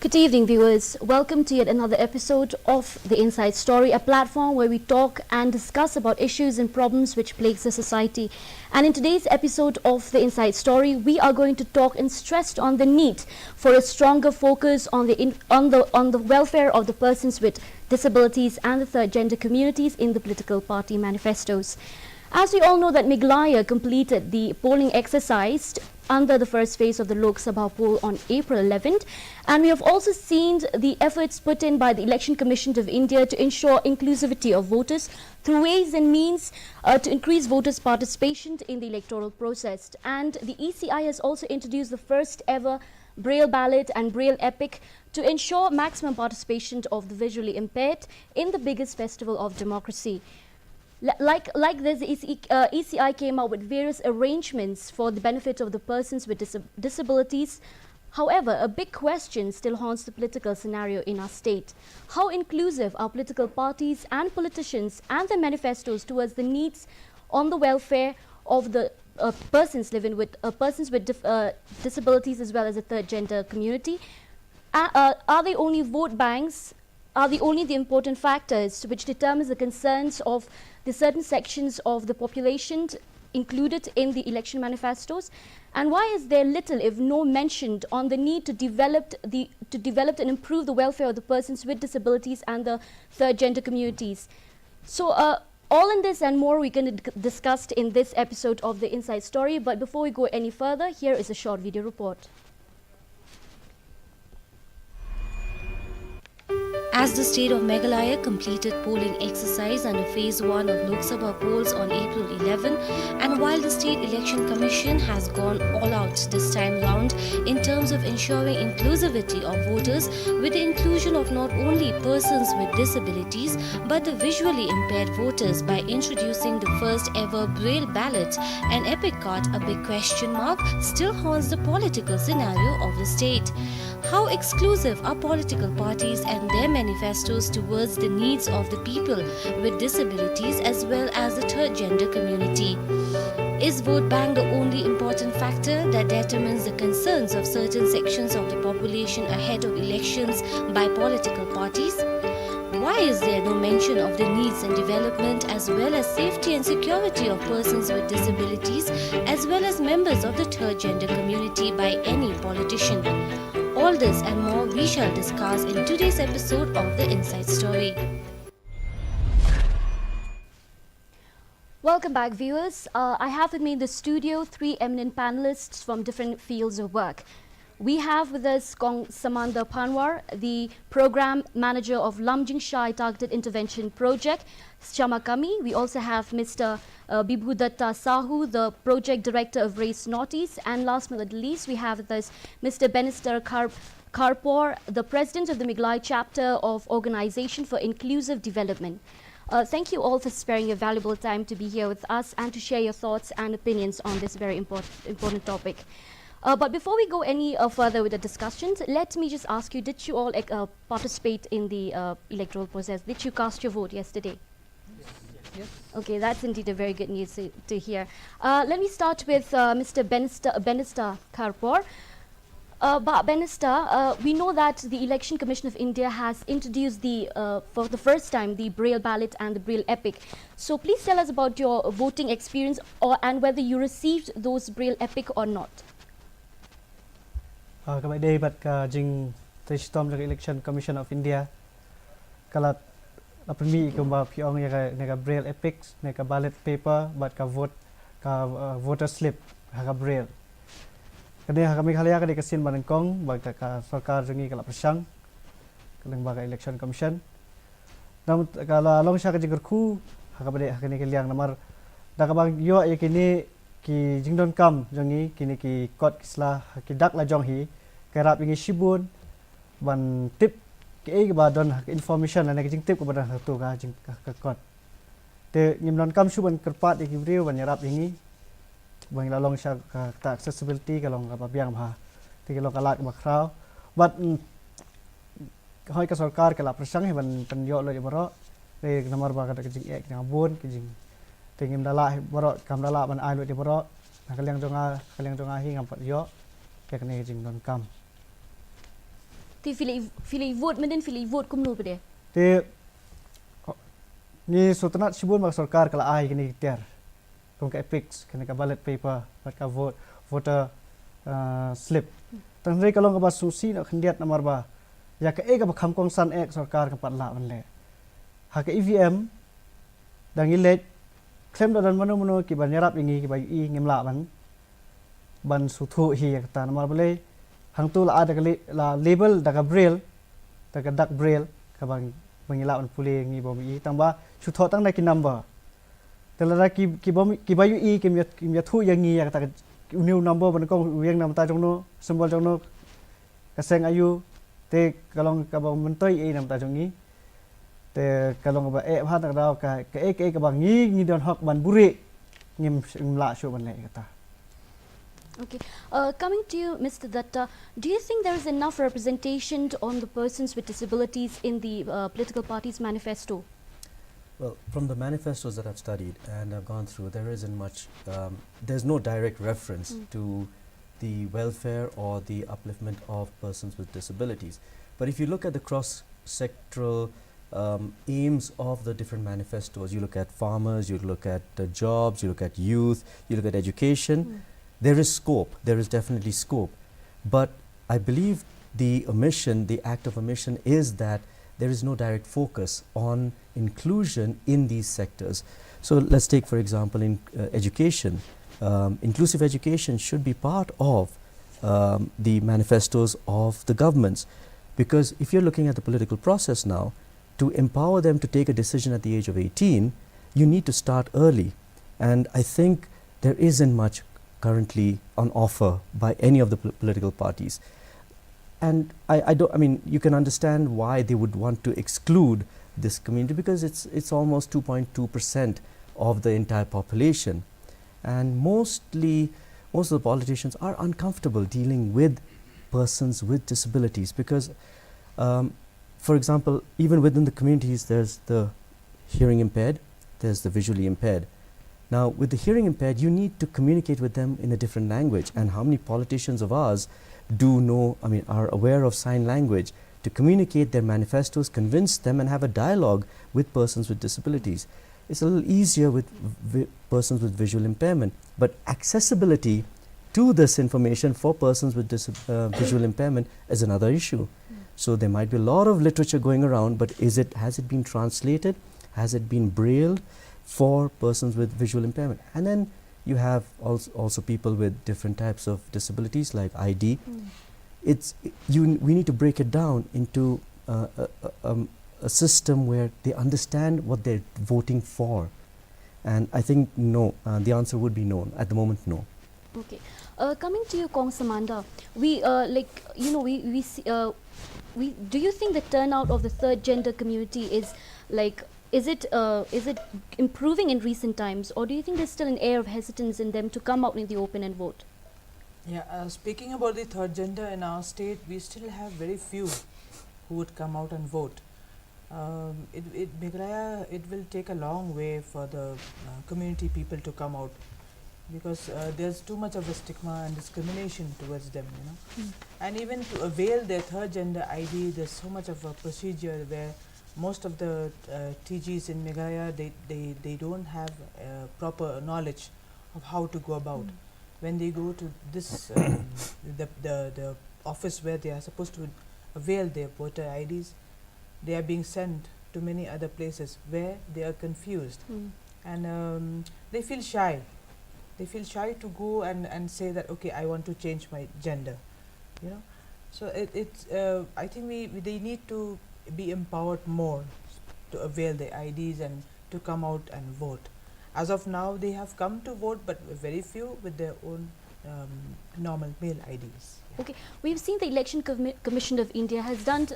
Good evening, viewers. Welcome to yet another episode of The Inside Story, a platform where we talk and discuss about issues and problems which plagues the society. And in today's episode of The Inside Story, we are going to talk and stress on the need for a stronger focus on the welfare of the persons with disabilities and the third gender communities in the political party manifestos. As we all know that Meghalaya completed the polling exercise under the first phase of the Lok Sabha poll on April 11th, and we have also seen the efforts put in by the Election Commission of India to ensure inclusivity of voters through ways and means to increase voters' participation in the electoral process. And the ECI has also introduced the first ever Braille ballot and Braille epic to ensure maximum participation of the visually impaired in the biggest festival of democracy. Like this, ECI came out with various arrangements for the benefit of the persons with disabilities. However, a big question still haunts the political scenario in our state. How inclusive are political parties and politicians and their manifestos towards the needs on the welfare of the persons living with disabilities as well as the third gender community? Are they only vote banks? Are they only the important factors which determines the concerns of the certain sections of the population included in the election manifestos? And why is there little, if no, mentioned on the need to develop and improve the welfare of the persons with disabilities and the third gender communities? So all in this and more we're going to discuss in this episode of The Inside Story. But before we go any further, here is a short video report. As the state of Meghalaya completed polling exercise under phase 1 of Lok Sabha polls on April 11, and while the State Election Commission has gone all out this time round in terms of ensuring inclusivity of voters with the inclusion of not only persons with disabilities but the visually impaired voters by introducing the first ever Braille ballot and epic card, a big question mark still haunts the political scenario of the state. How exclusive are political parties and their manifestos towards the needs of the people with disabilities as well as the third gender community? Is vote bank the only important factor that determines the concerns of certain sections of the population ahead of elections by political parties? Why is there no mention of the needs and development as well as safety and security of persons with disabilities as well as members of the third gender community by any politician? All this and more we shall discuss in today's episode of The Inside Story. Welcome back, viewers. I have with me in the studio three eminent panelists from different fields of work. We have with us Kong Samanda Panwar, the Program Manager of Lamjing Shai Targeted Intervention Project, Chamakami. We also have Mr. Bibhudatta Sahu, the Project Director of Race Northeast. And last but not least, we have with us Mr. Bannister Karpor, the President of the Meghalaya Chapter of Organization for Inclusive Development. Thank you all for sparing your valuable time to be here with us and to share your thoughts and opinions on this very important topic. But before we go any further with the discussions, let me just ask you, did you all participate in the electoral process? Did you cast your vote yesterday? Yes. Okay, that's indeed a very good news to hear. Let me start with Mr. Bannister Karpor. Bannister, we know that the Election Commission of India has introduced for the first time the Braille ballot and the Braille epic. So please tell us about your voting experience and whether you received those Braille epic or not. Kabai day but jing testom the Election Commission of India kalat apremi kumba piong nega Braille epics nega ballot paper but ka voter slip ha Braille kani ha Meghalaya ka dikasin banengkong bag ka sarkar jungi kala persang kaleng baga Election Commission nam kala long sya ka jingurku ha kabade ha kini kaliang namar da ka bang yo yakini ki jingdon kam jongi kini ki kot kisla ki dak la jong hi kerap ingi shibun ban tip ki ba don information la jing tip ko ban tu ka jing ka kot te ngimdon kam shuban kerpat ki brio ban yarap ingi bang la long sha ka ta accessibility ka long ka biang bha te ki lo ka lat ba khrau but hoi ka sarkar ka la prasang he ban pan yo lo baro re nomor ba ka jing ek na bon ki jing tingim dala boro kam dala ban ai lo di boro kaliang jonga hi ngam pat yo ke kene jing don kam thì philly vote mình đến philly vote cũng nô bề Te ni sultanat sibun mak sarkar kala ai kini tiar. Kung ka epics kini ka ballot paper, bat ka voter slip. Tang rei kalong ka ba susi na khandiat namar ba. Ya ka ka ba kham kong san ek sarkar ka patla ban le. Ha ka EVM dang ilet claim dan mano ki ban yarap ingi ki ba i ngimla ban suthu hi ka ta namar bale hang tu la ada la label da ka braille da ka dak braille ka bang mengilak an pulih ngi bom i tang ba chu tho tang na ki number telara ki bom ki bayu i kim ya thu yang ngi ya ta new number ban ko wieng nam ta jong no symbol jong no ka seng ayu te kalong ka bom mentoi i nam ta jong ni te kalong ba e ha ta daw ka bang ngi don hok ban buri ngim la shu ban le kata. Okay. Coming to you, Mr. Datta, do you think there is enough representation on the persons with disabilities in the political parties' manifesto? Well, from the manifestos that I've studied and I've gone through, there isn't much, there's no direct reference to the welfare or the upliftment of persons with disabilities. But if you look at the cross-sectoral aims of the different manifestos, you look at farmers, you look at jobs, you look at youth, you look at education, there is scope, there is definitely scope. But I believe the omission, the act of omission is that there is no direct focus on inclusion in these sectors. So let's take, for example, in education. Inclusive education should be part of the manifestos of the governments, because if you're looking at the political process now, to empower them to take a decision at the age of 18, you need to start early. And I think there isn't much currently on offer by any of the political parties. And I mean, you can understand why they would want to exclude this community, because it's almost 2.2% of the entire population. And most of the politicians are uncomfortable dealing with persons with disabilities, because for example, even within the communities, there's the hearing impaired, there's the visually impaired. Now, with the hearing impaired, you need to communicate with them in a different language. And how many politicians of ours do know, I mean, are aware of sign language to communicate their manifestos, convince them, and have a dialogue with persons with disabilities? It's a little easier with persons with visual impairment. But accessibility to this information for persons with visual impairment is another issue. So there might be a lot of literature going around, but has it been translated? Has it been brailled for persons with visual impairment? And then you have also people with different types of disabilities like ID. We need to break it down into a system where they understand what they're voting for. And I think no, the answer would be no. At the moment, no. Okay. Coming to you, Kong Samanda, do you think the turnout of the third gender community is is it improving in recent times, or do you think there's still an air of hesitance in them to come out in the open and vote? Yeah, speaking about the third gender in our state, we still have very few who would come out and vote. Meghalaya, it will take a long way for the community people to come out, because there's too much of a stigma and discrimination towards them, you know. And even to avail their third gender ID, there's so much of a procedure where most of the TGs in Meghalaya, they don't have proper knowledge of how to go about. When they go to this the office where they are supposed to avail their voter IDs, they are being sent to many other places where they are confused, and they feel shy. They feel shy to go and say that, okay, I want to change my gender, you know. So I think they need to be empowered more to avail their IDs and to come out and vote. As of now, they have come to vote, but very few with their own normal male IDs. Okay, we've seen the Election Commission of India has done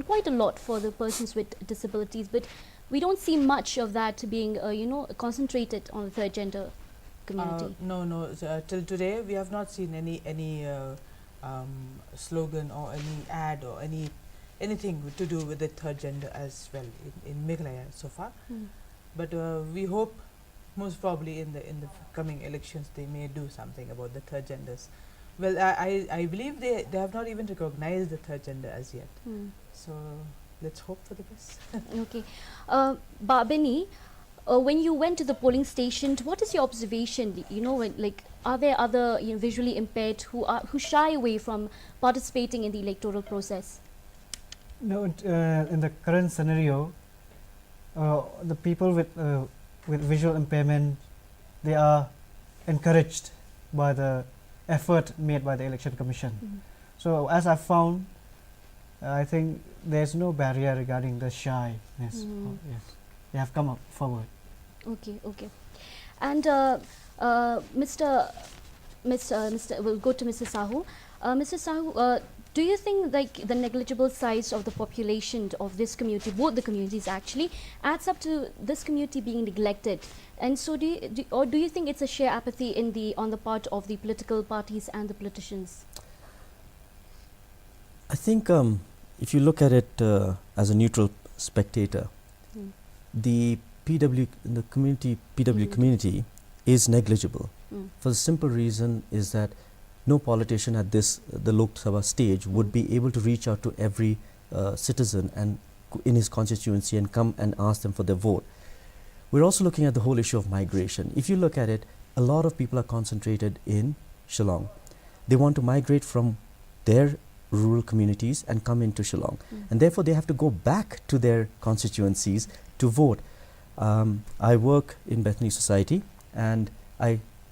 quite a lot for the persons with disabilities, but we don't see much of that being concentrated on the third gender community. No. Till today, we have not seen any slogan or any ad or anything to do with the third gender as well in Meghalaya so far. But we hope most probably in the coming elections they may do something about the third genders. Well, I believe they have not even recognized the third gender as yet. So let's hope for the best. Okay. Beni, when you went to the polling station, what is your observation? You know, like, are there other visually impaired who shy away from participating in the electoral process? No, in the current scenario, the people with visual impairment, they are encouraged by the effort made by the election commission. So as I found, I think there's no barrier regarding the shyness. Yes, they have come up forward. Okay, okay. And we'll go to Mr. Sahu. Mr. Sahu, do you think like the negligible size of the population of this community, both the communities actually, adds up to this community being neglected? And so do you think it's a sheer apathy on the part of the political parties and the politicians? I think if you look at it as a neutral spectator, the PW community is negligible. For the simple reason is that no politician at the Lok Sabha stage would be able to reach out to every citizen and in his constituency and come and ask them for their vote. We're also looking at the whole issue of migration. If you look at it, a lot of people are concentrated in Shillong. They want to migrate from their rural communities and come into Shillong, and therefore they have to go back to their constituencies to vote. I work in Bethany Society, and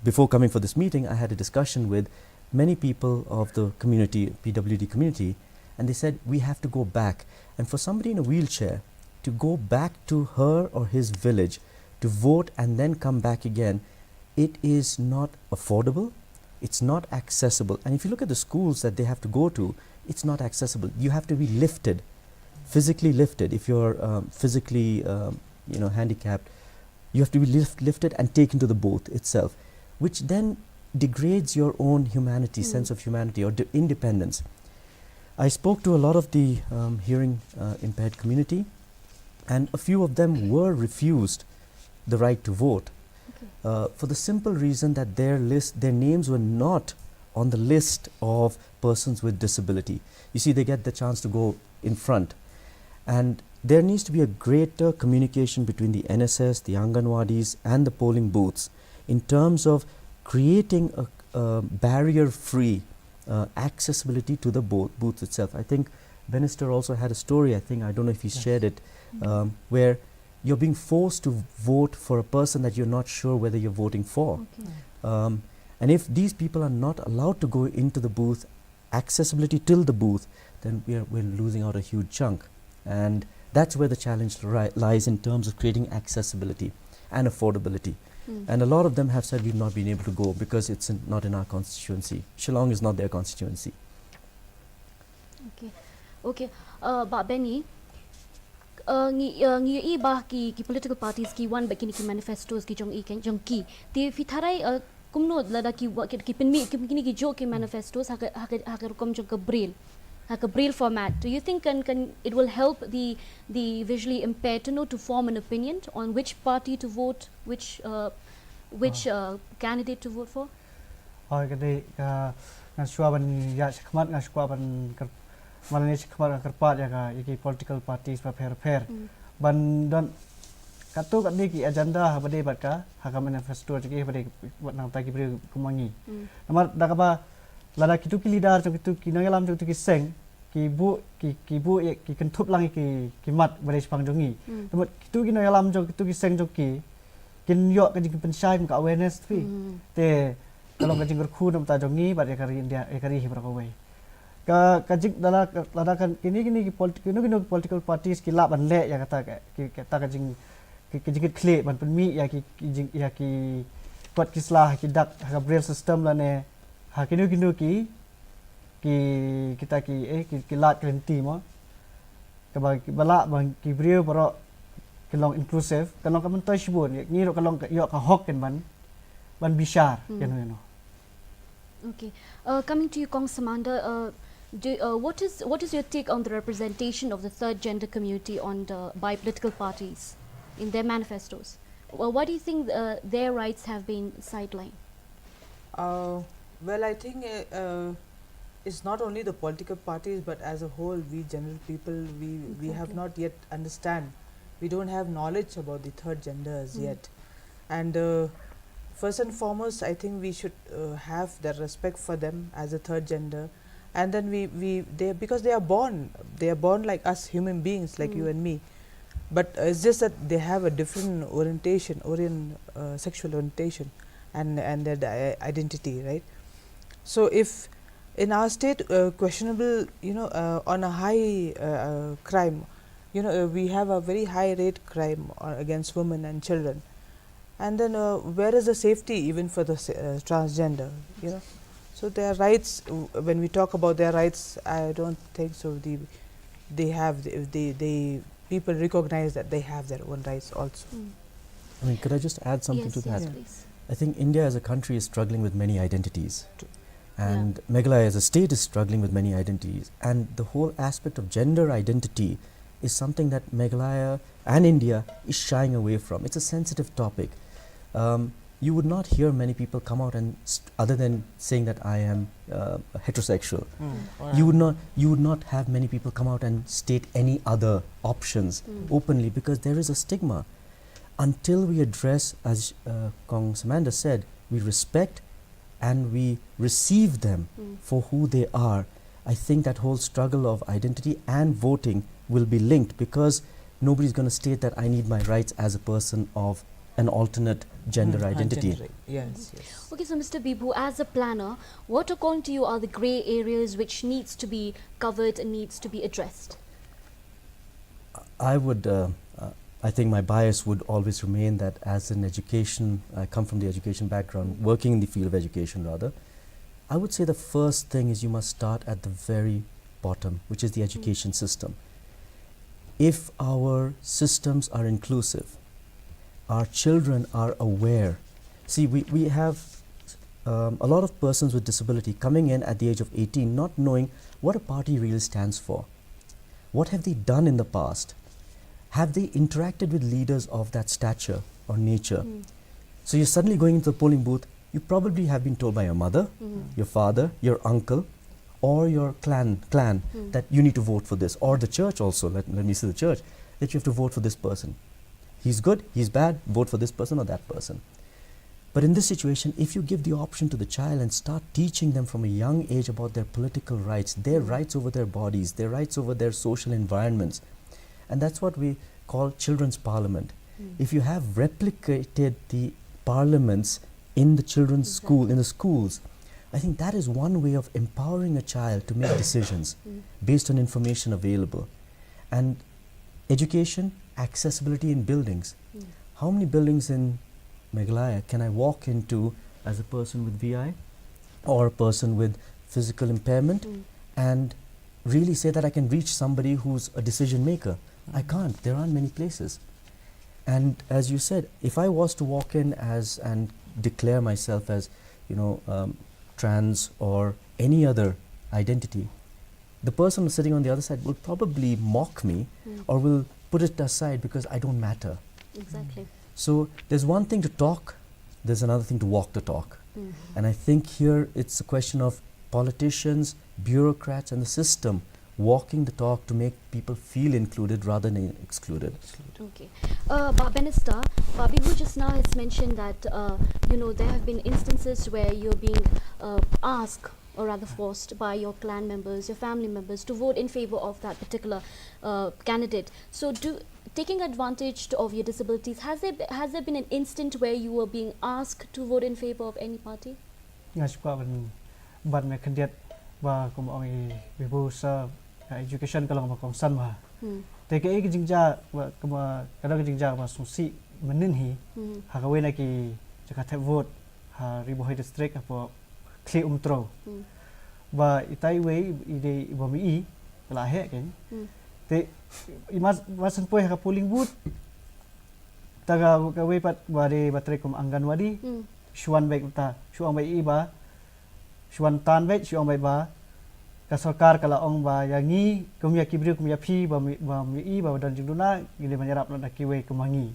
before coming for this meeting, I had a discussion with many people of the community, PWD community, and they said we have to go back. And for somebody in a wheelchair to go back to her or his village to vote and then come back again, it is not affordable, it's not accessible. And if you look at the schools that they have to go to, it's not accessible. You have to be lifted, physically lifted. If you're physically handicapped, you have to be lifted and taken to the booth itself, which then degrades your own humanity, sense of humanity or independence. I spoke to a lot of the hearing impaired community, and a few of them were refused the right to vote for the simple reason that their names were not on the list of persons with disability. You see, they get the chance to go in front, and there needs to be a greater communication between the NSS, the Anganwadis and the polling booths in terms of creating a barrier-free accessibility to the booth itself. I think Benister also had a story, I don't know if he shared it, where you're being forced to vote for a person that you're not sure whether you're voting for. And if these people are not allowed to go into the booth, accessibility till the booth, then we're losing out a huge chunk. And that's where the challenge lies in terms of creating accessibility and affordability. And a lot of them have said we've not been able to go because it's not in our constituency. Shillong is not their constituency. Okay. But Benny, ngi iba ki political parties ki wan bakini ki manifestos ki jong ki ti fitharai kumno lada ki penmi kini ki jo ki manifestos hagar kom jong ka braille format. Do you think it will help the visually impaired to know to form an opinion on which party to vote, which candidate to vote for? Kadi ngaswaban ya khmat ngaswaban malani khmat karpat ya ki political parties pa pher ban don katu kat ni ki agenda habade batka haka manifesto ki habade nang ta ki bri kumangi namar dakaba lada kitu ki leader kitu ki nangalam kitu ki seng ki bu ki kentup lang ki mat bade pang jongi namar kitu ki nangalam kitu ki seng ki kin yo ka jing pensai ka awareness fi te kalau ka jing khu nam ta jongi bade kari India kari hi prakawai ka jing dala lada kan kini ki political parties ki la ban le ya kata ka jing ki jing kle ban penmi ya ki jing ya ki kot kislah ki dak ha braille system la ne ha kinu ki kita ki lat krenti mo ka ba ki bala bang ki braille baro ki long inclusive ka long ka man touch bon ni ro ka long yo ka hok ken ban bishar you know. Okay, coming to you, Kong Samanda, what is your take on the representation of the third gender community by political parties in their manifestos? Why do you think their rights have been sidelined? Well, I think it's not only the political parties, but as a whole, we general people, we have Exactly. not yet understand. We don't have knowledge about the third gender as yet. And first and foremost, I think we should have the respect for them as a third gender. And then they, because they are born like us human beings, like you and me. But it's just that they have a different sexual orientation and their identity, right? So if in our state questionable, on a high crime, we have a very high rate crime against women and children, and then where is the safety even for the transgender, so their rights, when we talk about their rights, I don't think so they people recognize that they have their own rights also. I mean, could I just add something Yes, to that? yes, Yeah. please. I think India as a country is struggling with many identities. True. And Meghalaya as a state is struggling with many identities. And the whole aspect of gender identity is something that Meghalaya and India is shying away from. It's a sensitive topic. You would not hear many people come out and, other than saying that I am heterosexual, you would not have many people come out and state any other options openly, because there is a stigma. Until we address, as Kong Samanda said, we respect and we receive them for who they are, I think that whole struggle of identity and voting will be linked, because nobody's going to state that I need my rights as a person of an alternate gender identity. Yes, yes. Okay, so Mr. Bibu, as a planner, what according to you are the grey areas which needs to be covered and needs to be addressed? I would, I think my bias would always remain that as an education, I come from the education background, working in the field of education rather, I would say the first thing is you must start at the very bottom, which is the education system. If our systems are inclusive, our children are aware. See, we have a lot of persons with disability coming in at the age of 18 not knowing what a party really stands for. What have they done in the past? Have they interacted with leaders of that stature or nature? So you're suddenly going into the polling booth, you probably have been told by your mother, your father, your uncle, or your clan that you need to vote for this, or the church also, let me say the church, that you have to vote for this person. He's good, he's bad, vote for this person or that person. But in this situation, if you give the option to the child and start teaching them from a young age about their political rights, their rights over their bodies, their rights over their social environments, and that's what we call children's parliament. If you have replicated the parliaments in the children's school, in the schools, I think that is one way of empowering a child to make decisions based on information available. And education, accessibility in buildings. How many buildings in Meghalaya can I walk into as a person with VI or a person with physical impairment and really say that I can reach somebody who's a decision maker? I can't. There aren't many places. And as you said, if I was to walk in and declare myself as, trans or any other identity, the person sitting on the other side will probably mock me or will put it aside because I don't matter. Exactly. So there's one thing to talk, there's another thing to walk the talk. And I think here it's a question of politicians, bureaucrats and the system walking the talk to make people feel included rather than excluded. Okay. Benista, Bibu just now has mentioned that, there have been instances where you're being asked or rather forced by your clan members, your family members to vote in favor of that particular candidate. So taking advantage of your disabilities, has there been an instant where you were being asked to vote in favor of any party? Nga suka ban me kandiat ba kum ong Bibu sa education kalau makom san ma. Te ke jingja ba kuma kada jingja ma susi menin hi ha ka wena ki jaka vote ha ribohoi district apo kli umtro. Ba itai we ide ba mi la he ken. Te masan poi ha polling booth taga ka we pat ba de batre kum anganwadi shuan baik ta shuang baik iba shuan tan baik shuang baik ba ka sarkar kala ong ba yangi kumya kibri kumya phi ba mi ba dan jingduna gile manyarap na kiwe kumangi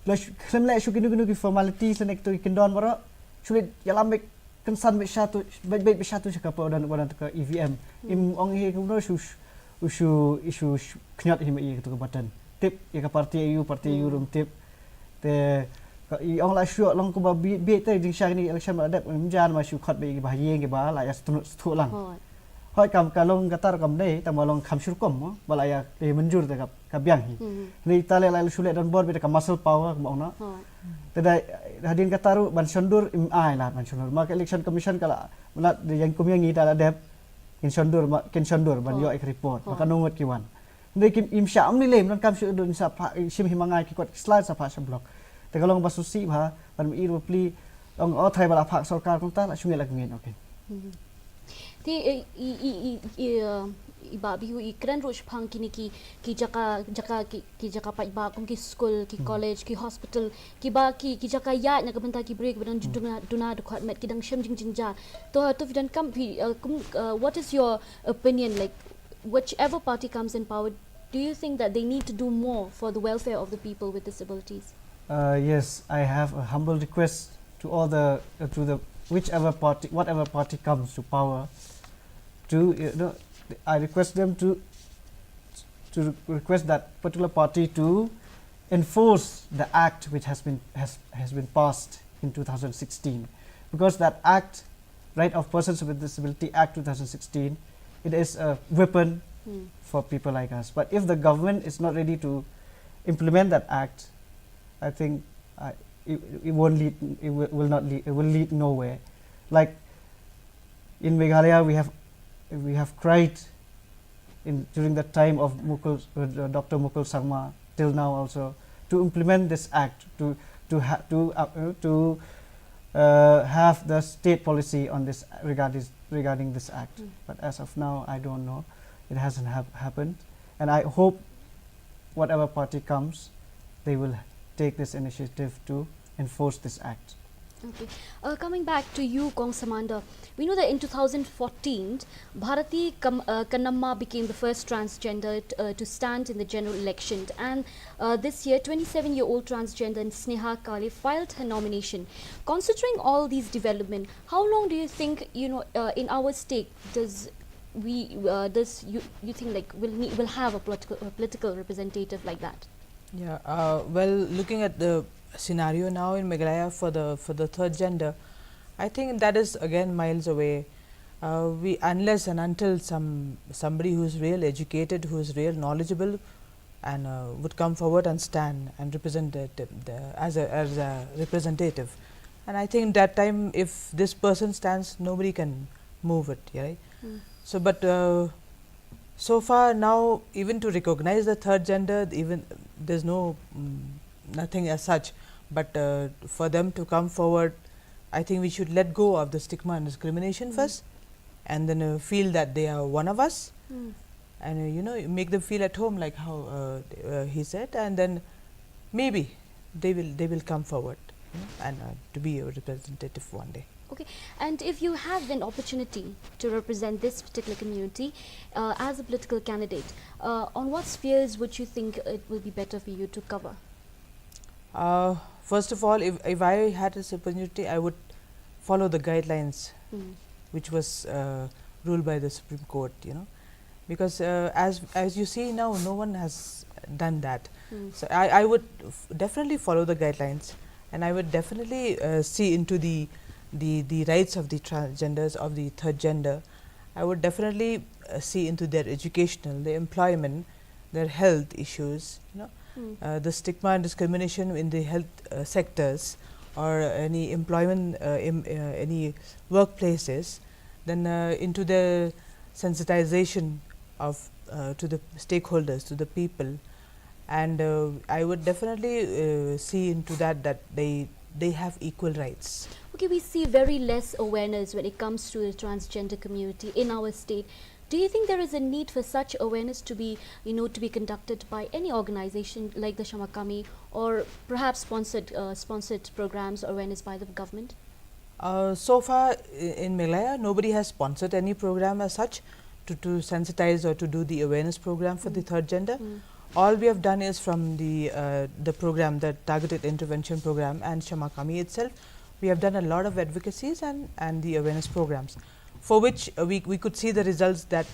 la khlam la shu kinu ki formality senek to kindon baro sulit yalam bek kan san be satu be satu cakap dan ke EVM im ong he kumno isu knyat him i tu batan tip ya ka parti EU rum tip te i ong la shu long ko ba be te ding shang ni election ma adap jan ma shu khat be ba ye ge ba la ya stu lang hoi kam kalong gatar kam dei ta malong kham shur kom bala ya te manjur te ka byang hi ni tale la shulet dan bor be ka muscle power ma ong na te dai hadin kataru ban sondur im ai la ban sondur ma election commission kala mala yang kumyang ngi ta dep kin sondur ban yo ek report maka nungut kiwan ndai kim im sha am ni lem dan kam shu dun sa sim himangai ki kot slide sa pa sa block te kalong basusi bha ban mi ru pli ong o thai bala phak sarkar kong ta la shunge la ngin okay ti iba bihu ikran rosh phang kini ki jaka pa iba kong ki school ki college ki hospital ki ba ki jaka ya na kabanta ki break badan duna de khat met ki dang shem jing ja to vidan kam what is your opinion, like whichever party comes in power, do you think that they need to do more for the welfare of the people with disabilities? Yes, I have a humble request to all the whatever party comes to power, to I request them to request that particular party to enforce the act which has been passed in 2016, because that act, Right of Persons with Disability Act 2016, it is a weapon for people like us. But if the government is not ready to implement that act, I think it won't lead. It will not lead. It will lead nowhere. Like in Meghalaya, we have cried during the time of Dr. Mukul Sangma till now also to implement this act, to have the state policy on this regarding this act. But as of now, I don't know. It hasn't happened, and I hope whatever party comes, they will take this initiative to enforce this act. Okay. Coming back to you, Kong Samanda, we know that in 2014, Bharati Kannamma became the first transgender to stand in the general election, and this year, 27-year-old transgender Sneha Kale filed her nomination. Considering all these developments, how long do you think, in our state, you think like we'll have a political representative like that? Yeah. Well, looking at the scenario now in Meghalaya for the third gender, I think that is again miles away. Unless and until somebody who is real educated, who is real knowledgeable, and would come forward and stand and represent as a representative, and I think that time if this person stands, nobody can move it, right? So, but so far now, even to recognize the third gender, even there's no nothing as such, but for them to come forward, I think we should let go of the stigma and discrimination first, and then feel that they are one of us, and make them feel at home, like how he said, and then maybe they will come forward and to be a representative one day. Okay, and if you have an opportunity to represent this particular community as a political candidate, on what spheres would you think it will be better for you to cover? First of all, if I had this opportunity, I would follow the guidelines which was ruled by the Supreme Court, because as you see now, no one has done that. So I would definitely follow the guidelines, and I would definitely see into the rights of the transgenders, of the third gender. I would definitely see into their educational, their employment, their health issues, the stigma and discrimination in the health sectors, or any employment, any workplaces, then into the sensitization of to the stakeholders, to the people, and I would definitely see into that they have equal rights. Okay, we see very less awareness when it comes to the transgender community in our state. Do you think there is a need for such awareness to be, to be conducted by any organization like the Shamakami, or perhaps sponsored programs or awareness by the government? So far in Meghalaya, nobody has sponsored any program as such to sensitize or to do the awareness program for the third gender. All we have done is from the program, the targeted intervention program, and Shamakami itself, we have done a lot of advocacies and the awareness programs, for which we could see the results that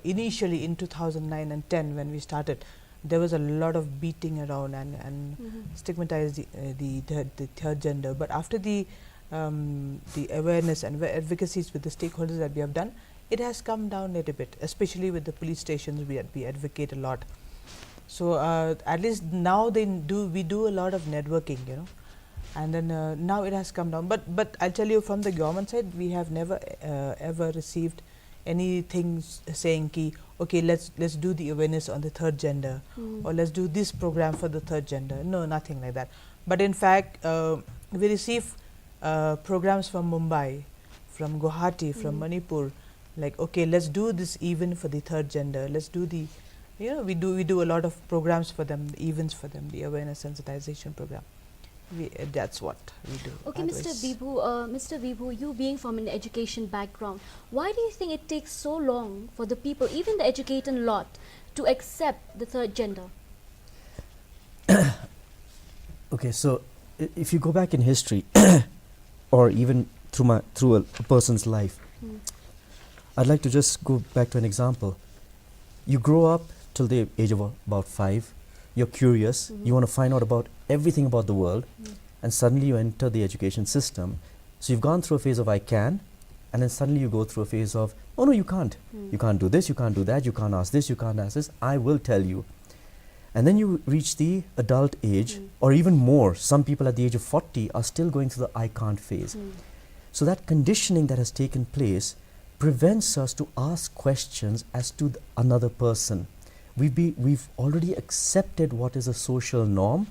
initially in 2009 and 10 when we started, there was a lot of beating around and stigmatized the third gender. But after the awareness and advocacies with the stakeholders that we have done, it has come down a little bit, especially with the police stations. We advocate a lot. So at least now we do a lot of networking, you know, and then now it has come down. But I'll tell you, from the government side, we have never ever received anything saying ki, okay, let's do the awareness on the third gender, or let's do this program for the third gender. No, nothing like that. But in fact, we receive programs from Mumbai, from Guwahati, from Manipur, like, okay, let's do this even for the third gender. Let's do the, you know, we do a lot of programs for them, events for them, the awareness sensitization program. That's what we do. Okay, Mr. Vibhu, you being from an education background, why do you think it takes so long for the people, even the educated lot, to accept the third gender? Okay, so if you go back in history, or even through a person's life, I'd like to just go back to an example. You grow up till the age of about 5. You're curious. You want to find out about everything about the world, and suddenly you enter the education system. So you've gone through a phase of I can, and then suddenly you go through a phase of, oh no, you can't. You can't do this, you can't do that, you can't ask this, you can't ask this. I will tell you. And then you reach the adult age, or even more. Some people at the age of 40 are still going through the I can't phase. So that conditioning that has taken place prevents us to ask questions as to another person. We've already accepted what is a social norm,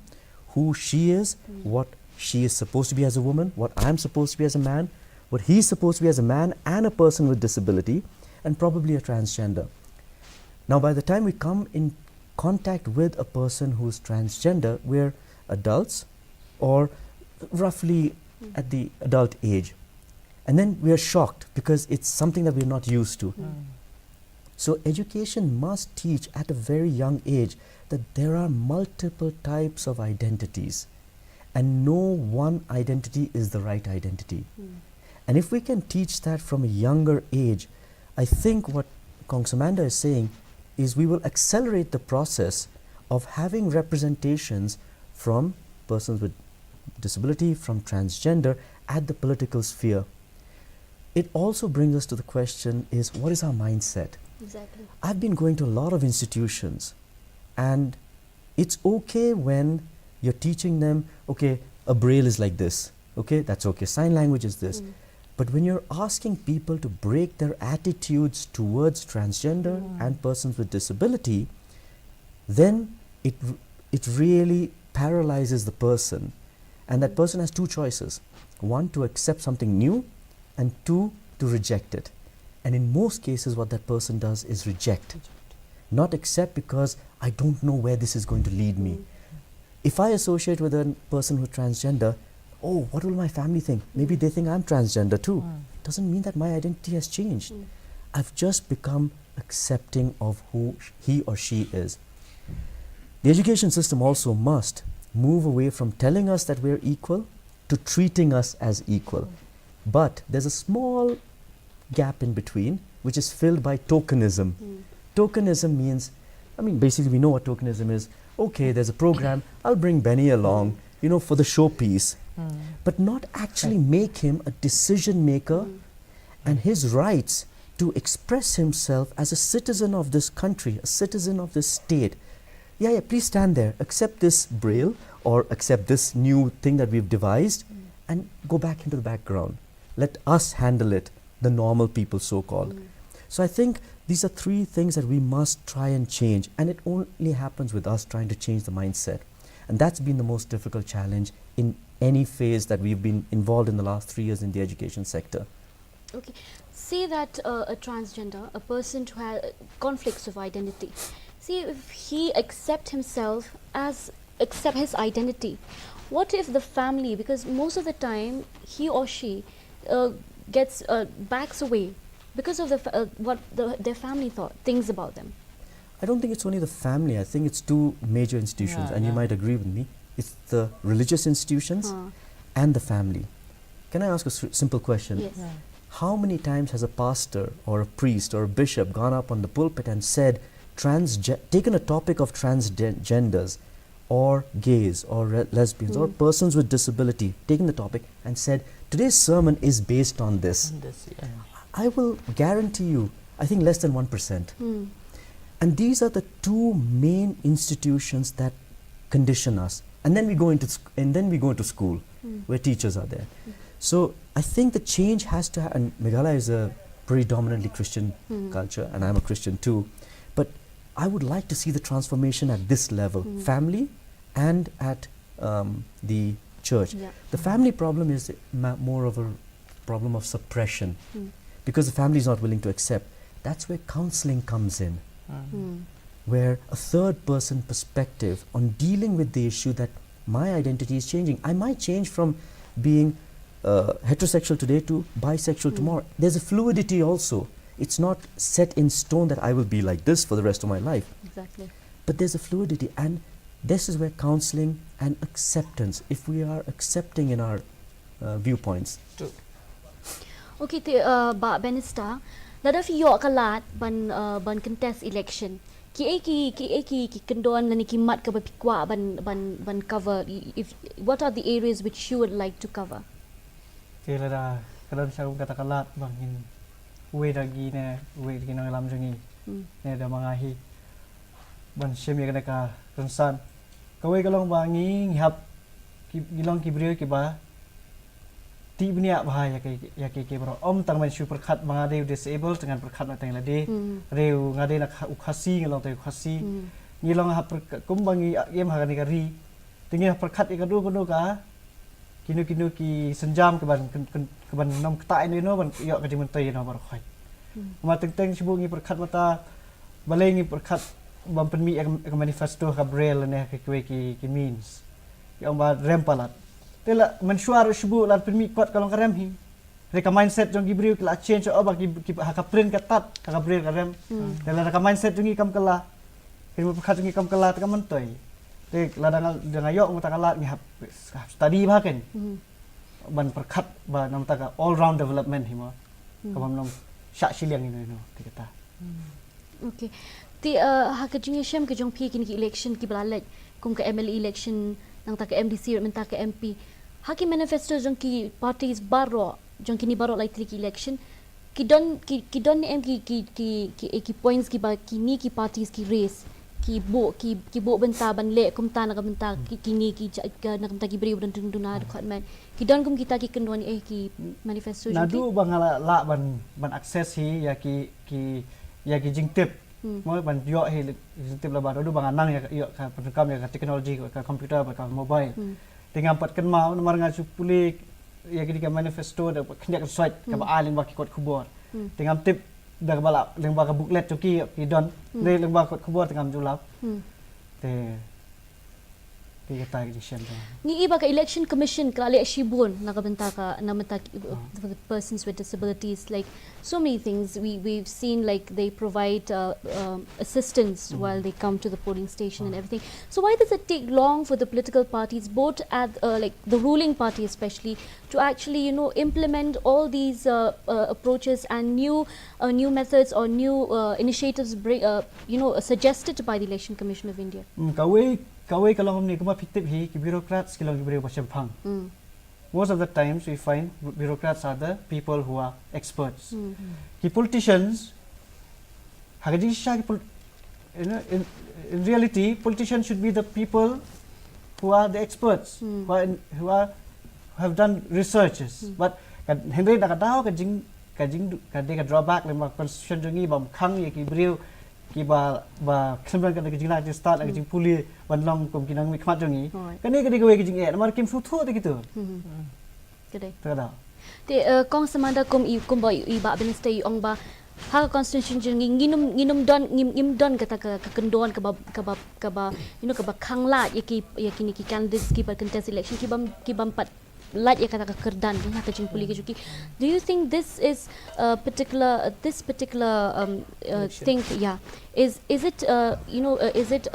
who she is, what she is supposed to be as a woman, what I'm supposed to be as a man, what he's supposed to be as a man and a person with disability, and probably a transgender. Now, by the time we come in contact with a person who's transgender, we're adults or roughly at the adult age. And then we are shocked because it's something that we're not used to. So education must teach at a very young age that there are multiple types of identities, and no one identity is the right identity. And if we can teach that from a younger age, I think what Kongsamanda is saying is we will accelerate the process of having representations from persons with disability, from transgender at the political sphere. It also brings us to the question is, what is our mindset? Exactly. I've been going to a lot of institutions, and it's okay when you're teaching them, okay, a braille is like this, okay, that's okay, sign language is this. But when you're asking people to break their attitudes towards transgender and persons with disability, then it really paralyzes the person. And that person has two choices. One, to accept something new, and two, to reject it. And in most cases, what that person does is reject. Not accept because I don't know where this is going to lead me. If I associate with a person who's transgender, oh, what will my family think? Maybe they think I'm transgender too. Doesn't mean that my identity has changed. I've just become accepting of who he or she is. The education system also must move away from telling us that we're equal to treating us as equal. But there's a small gap in between, which is filled by tokenism. Tokenism means, I mean, basically we know what tokenism is. Okay, there's a program, I'll bring Benny along, you know, for the showpiece. But not actually make him a decision maker and his rights to express himself as a citizen of this country, a citizen of this state. Yeah, please stand there, accept this braille or accept this new thing that we've devised and go back into the background. Let us handle it, the normal people so-called. So I think these are 3 things that we must try and change, and it only happens with us trying to change the mindset. And that's been the most difficult challenge in any phase that we've been involved in the last 3 years in the education sector. Okay, say that a transgender, a person who has conflicts of identity, see if he accept himself as, accept his identity, what if the family, because most of the time he or she gets backs away because of what their family thinks about them? I don't think it's only the family. I think it's 2 major institutions, and you might agree with me. It's the religious institutions and the family. can I ask a simple question? Yes. Yeah. How many times has a pastor or a priest or a bishop gone up on the pulpit and said, taken a topic of transgenders or gays or lesbians or persons with disability, taken the topic and said, today's sermon is based on this? On this, yeah. I will guarantee you, I think less than 1%. And these are the two main institutions that condition us. And then we go into school where teachers are there. So I think the change has to and Meghalaya is a predominantly Christian culture, and I'm a Christian too. But I would like to see the transformation at this level, family and at the church. Yeah. The family problem is more of a problem of suppression because the family is not willing to accept. That's where counseling comes in, where a third person perspective on dealing with the issue that my identity is changing. I might change from being heterosexual today to bisexual tomorrow. There's a fluidity also. It's not set in stone that I will be like this for the rest of my life. Exactly. But there's a fluidity, and this is where counseling and acceptance, if we are accepting in our viewpoints. Okay, Ba Benista, lada fi yok kalat ban contest election. Ki kendon lani ki mat ka ba pikwa ban cover. If what are the areas which you would like to cover? Kaya lada kadang sa kata kalat bangin uwe lagi ne uwe lagi nang alam jangi ne ada mangahi ban semi kana ka rensan kawai kalong bangi ngihap gilong kibriyo ki ba ti bnia bahaya ke bro om tang man super khat manga de disabled dengan perkhat na tang lade reu ngade nak ukhasi ngelong te ukhasi ngilong hap kum bangi yem ha ni kari tingi perkhat ikadu kono ka kinu ki senjam ke ban nom ktai ni no ban yo ka dimentoi no bar khoi ma teng sibu ngi perkhat mata balai ngi perkhat bam penmi ek manifesto ka braille ne ke ki means yang ba rempalat tela mensuar sibu lar penmi kuat kalong karem hi reka mindset jong gibriu kala change oba ki ha print ka tat ka braille karem tela ka mindset jongi kam kala kini perkhat jongi kam kala ta mentoi te ladang dengan yok muta kalat ni study bahaken ban perkhat ba nam ta all round development hima kabam nam syak siliang ini no kata Okay. Ti ha ka jing shem ka jong pi kini election ki balalet kum ka MLE election nang ta ka MDC men ta ka MP. Ha ki manifesto jong ki parties baro jong kini baro lai tri ki election ki don ni em ki points ki ba kini ki parties ki race ki bo benta ban le kum ta na benta kini ki na benta ki beri dan duna dekat man ki don kum kita ki kendon ki manifesto jong nadu bangala la ban access hi ya ki jingtip mo ban yo hi jingtip la ba do banganang ya yo ka perkam ya ka teknologi ka komputer ka mobile tingam pat kan mau nomor ngal supuli ya ki manifesto da khnyak swipe ka ba aling ba ki kot khubor tingam tip dah balap leng ba ka booklet choki ki don le leng ba kot khubor tingam julap te kata ki shen ni iba ka election commission kala shibun nakabenta ka namata for the persons with disabilities, like so many things we've seen, like they provide assistance while they come to the polling station and everything. So why does it take long for the political parties, both at like the ruling party especially, to actually implement all these approaches and new methods or new initiatives suggested by the Election Commission of India? Kawai kalau ni kuma fitip hi ki bureaucrats kilong gibreu pasem phang. Most of the times we find bureaucrats are the people who are experts. Ki politicians hagaji sha in reality politicians should be the people who are the experts, who have done researches. But Henry dak tahu ka drawback le ma constitution jongi bam khang ye ki breu ki ba kesembilan kan ke jingla start ke jing puli ban long kom kinang mi khmat jongi kani ke ke jing e mar kim su thu te gitu Kedai. tada Te kong samanda kum ba iba benesta ong ba ha constitution jongi nginum don kata ka kendon ka ba ka ba khangla ye ki ni ki candidates ki ba contest election ki bam pat lat ya kata kerdan ha ka jing puli ke juki. Do you think this is particular thing is it is it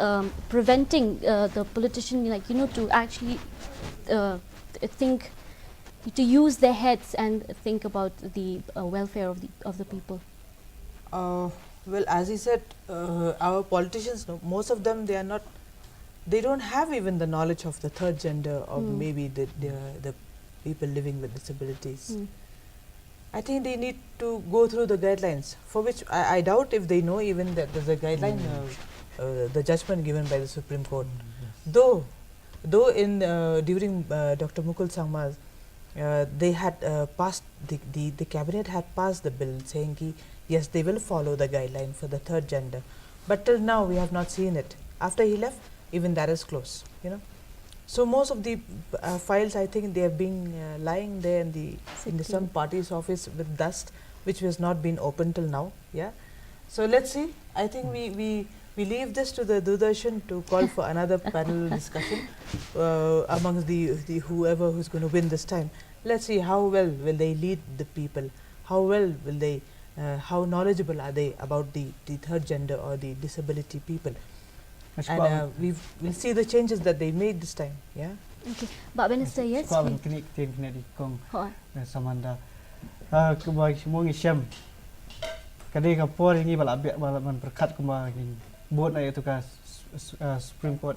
preventing the politician to actually think to use their heads and think about the welfare of the people? Well, as he said, our politicians, most of them, they don't have even the knowledge of the third gender or maybe the people living with disabilities. I think they need to go through the guidelines, for which I doubt if they know even that there's a guideline, the judgment given by the Supreme Court. Though in during Dr. Mukul Sangma's, they had passed, the cabinet had passed the bill saying yes, they will follow the guideline for the third gender, but till now we have not seen it. After he left, even that is closed, you know. So most of the files, I think they have been lying there in some party's office with dust, which has not been opened till now. Yeah. So let's see. I think we leave this to the Doordarshan to call for another panel discussion amongst the whoever who's going to win this time. Let's see how well will they lead the people. How well will they? How knowledgeable are they about the third gender or the disability people? And we'll see the changes that they made this time. Yeah. Okay. But Minister, yes. Kini di kong Ho. samanda. Kubai mongi syam. Kadi kapor ini balaman berkat kumba ini buat na itu ka Supreme Court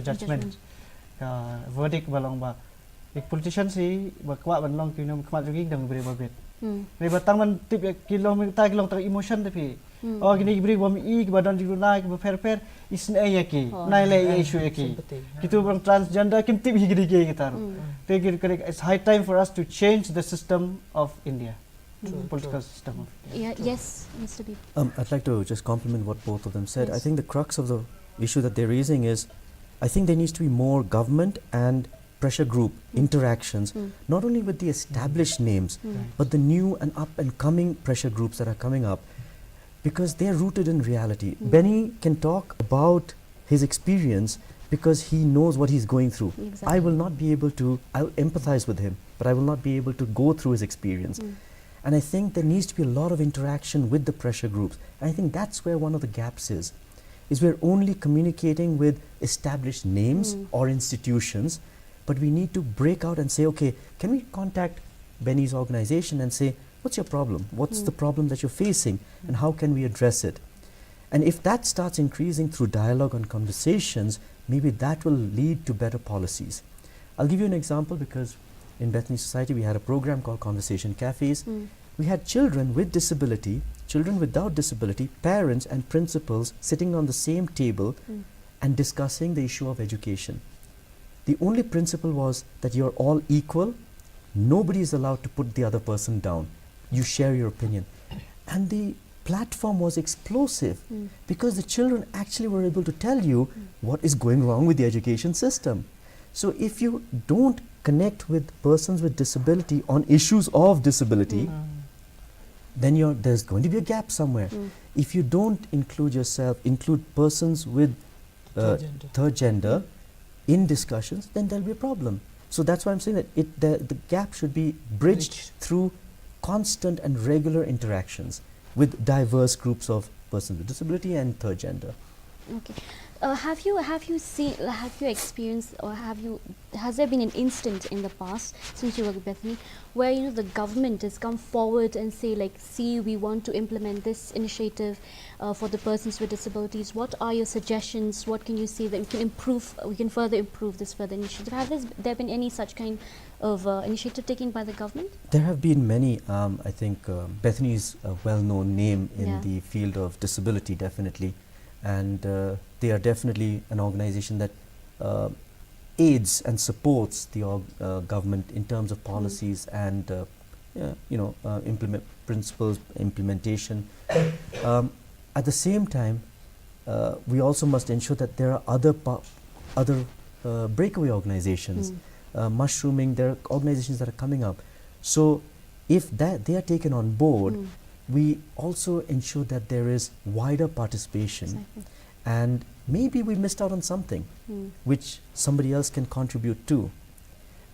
judgment. Verdict balong ba. Ik politician si bakwa banlong kini kemat lagi dang beri babet. Ni batang man tip kilometer tang emotion tapi. Oh gini beri bom badan di naik berper isna yaki naile issue yaki. Kitu bang transgender kim tip higri kita. It's high time for us to change the system of India. Political system of India. Yeah, yes, Mr. B. I'd like to just compliment what both of them said. Yes. I think the crux of the issue that they're raising is, I think there needs to be more government and pressure group interactions, not only with the established names, but the new and up and coming pressure groups that are coming up, because they're rooted in reality. Benny can talk about his experience because he knows what he's going through. Exactly. I will not be able to, I'll empathize with him, but I will not be able to go through his experience. And I think there needs to be a lot of interaction with the pressure groups. And I think that's where one of the gaps is we're only communicating with established names or institutions, but we need to break out and say, okay, can we contact Benny's organization and say, what's your problem? What's the problem that you're facing? And how can we address it? And if that starts increasing through dialogue and conversations, maybe that will lead to better policies. I'll give you an example, because in Bethany Society we had a program called Conversation Cafes. We had children with disability, children without disability, parents and principals sitting on the same table and discussing the issue of education. The only principle was that you're all equal, nobody is allowed to put the other person down. You share your opinion. And the platform was explosive because the children actually were able to tell you what is going wrong with the education system. So if you don't connect with persons with disability on issues of disability, then there's going to be a gap somewhere. If you don't include persons with third gender in discussions, then there'll be a problem. So that's why I'm saying that the gap should be bridged through constant and regular interactions with diverse groups of persons with disability and third gender. Okay. Have you experienced, or has there been an instant in the past, since you work with Bethany, where the government has come forward and say, like, see, we want to implement this initiative for the persons with disabilities. What are your suggestions? What can you see that we can further improve this further initiative? Have there been any such kind of initiative taken by the government? There have been many. I think Bethany is a well-known name in the field of disability, definitely. And they are definitely an organization that aids and supports the government in terms of policies and principles implementation. At the same time, we also must ensure that there are other breakaway organizations, mushrooming. There are organizations that are coming up. So if they are taken on board, we also ensure that there is wider participation. Exactly. And maybe we missed out on something which somebody else can contribute to.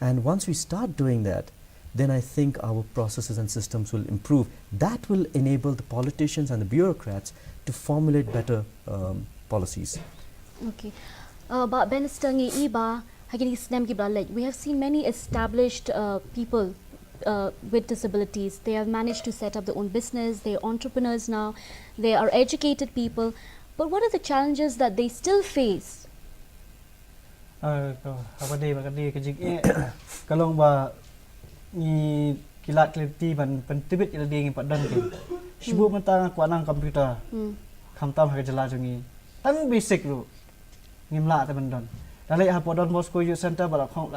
And once we start doing that, then I think our processes and systems will improve. That will enable the politicians and the bureaucrats to formulate better policies. Okay. But Minister ngi iba we have seen many established people with disabilities. They have managed to set up their own business. They are entrepreneurs now. They are educated people. But what are the challenges that they still face? Apa dia makan dia kerja kalau ni kilat keliti ban tibet ila dia ngipat dan ke sibuk mentang aku anang komputer kham tam ha jala jungi tang basic lu ngimla ta ban don dalai ha podon Moscow Youth Center bala khong